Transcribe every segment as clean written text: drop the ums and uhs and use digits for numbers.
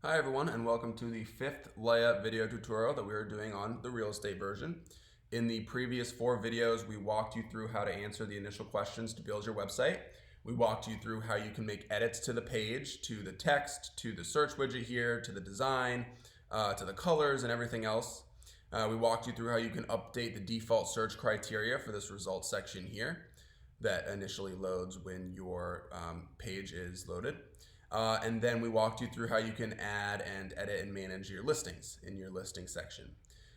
Hi everyone, and welcome to the 5th Leia video tutorial that we are doing on the real estate version. In the previous 4 videos, we walked you through how to answer the initial questions to build your website. We walked you through how you can make edits to the page, to the text, to the search widget here, to the design, to the colors and everything else. We walked you through how you can update the default search criteria for this results section here that initially loads when your page is loaded. And then we walked you through how you can add and edit and manage your listings in your listing section.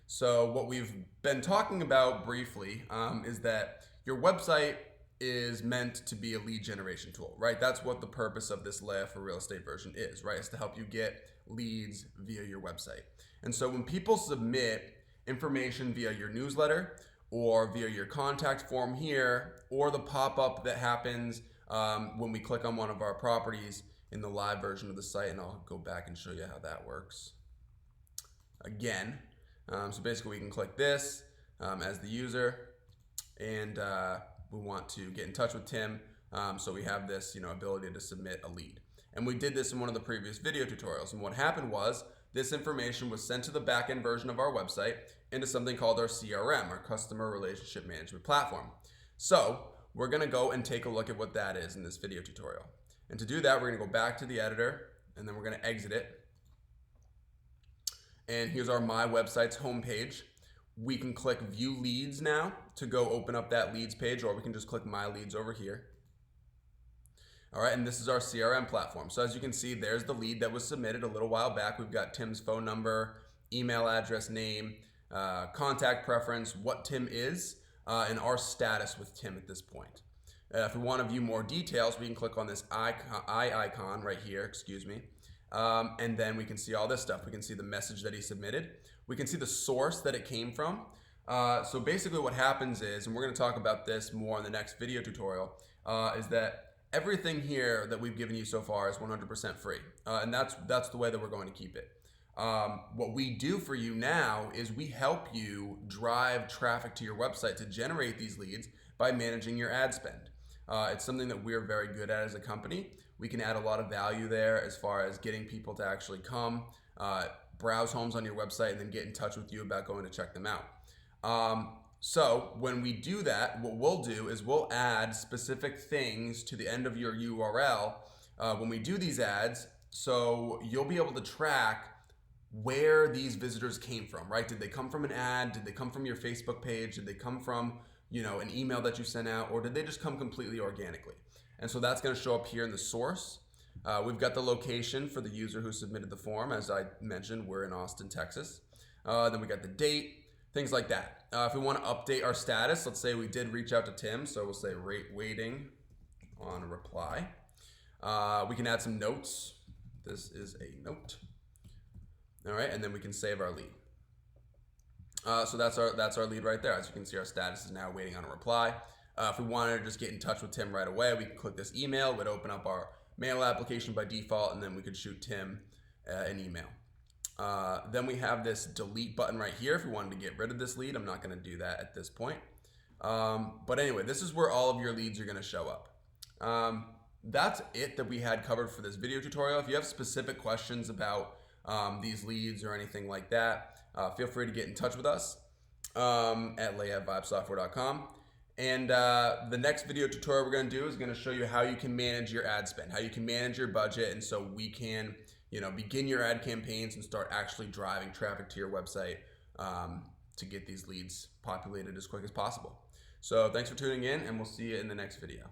So what we've been talking about briefly is that your website is meant to be a lead generation tool, right? That's what the purpose of this Leia for Real Estate version is, right? It's to help you get leads via your website. And so when people submit information via your newsletter or via your contact form here, or the pop-up that happens when we click on one of our properties in the live version of the site, and I'll go back and show you how that works again. So basically we can click this as the user, and we want to get in touch with Tim, so we have this ability to submit a lead. And we did this in one of the previous video tutorials, and what happened was this information was sent to the back-end version of our website into something called our CRM, our Customer Relationship Management Platform. So we're going to go and take a look at what that is in this video tutorial. And to do that, we're going to go back to the editor, and then we're going to exit it. And here's our My Website's homepage. We can click View Leads now to go open up that leads page, or we can just click My Leads over here. All right, and this is our CRM platform. So as you can see, there's the lead that was submitted a little while back. We've got Tim's phone number, email address, name, contact preference, what Tim is, and our status with Tim at this point. If we want to view more details, we can click on this eye icon right here, and then we can see all this stuff. We can see the message that he submitted. We can see the source that it came from. So basically what happens is, and we're going to talk about this more in the next video tutorial, is that everything here that we've given you so far is 100% free. And that's the way that we're going to keep it. What we do for you now is we help you drive traffic to your website to generate these leads by managing your ad spend. It's something that we're very good at as a company. We can add a lot of value there as far as getting people to actually come, browse homes on your website, and then get in touch with you about going to check them out. So when we do that, what we'll do is we'll add specific things to the end of your URL when we do these ads, so you'll be able to track where these visitors came from, right? Did they come from an ad? Did they come from your Facebook page? Did they come from an email that you sent out, or did they just come completely organically? And so that's going to show up here in the source. We've got the location for the user who submitted the form. As I mentioned, we're in Austin, Texas. Then we got the date, things like that. If we want to update our status, let's say we did reach out to Tim, so we'll say waiting on a reply. We can add some notes. This is a note. All right, and then we can save our lead. So that's our lead right there. As you can see, our status is now waiting on a reply. If we wanted to just get in touch with Tim right away, we can click this email. It would open up our mail application by default, and then we could shoot Tim an email. Then we have this delete button right here if we wanted to get rid of this lead. I'm not going to do that at this point. But anyway, this is where all of your leads are going to show up. That's it that we had covered for this video tutorial. If you have specific questions about these leads or anything like that, feel free to get in touch with us at leia@vybesoftware.com. And the next video tutorial we're going to do is going to show you how you can manage your ad spend, how you can manage your budget, and so we can begin your ad campaigns and start actually driving traffic to your website to get these leads populated as quick as possible. So thanks for tuning in, and we'll see you in the next video.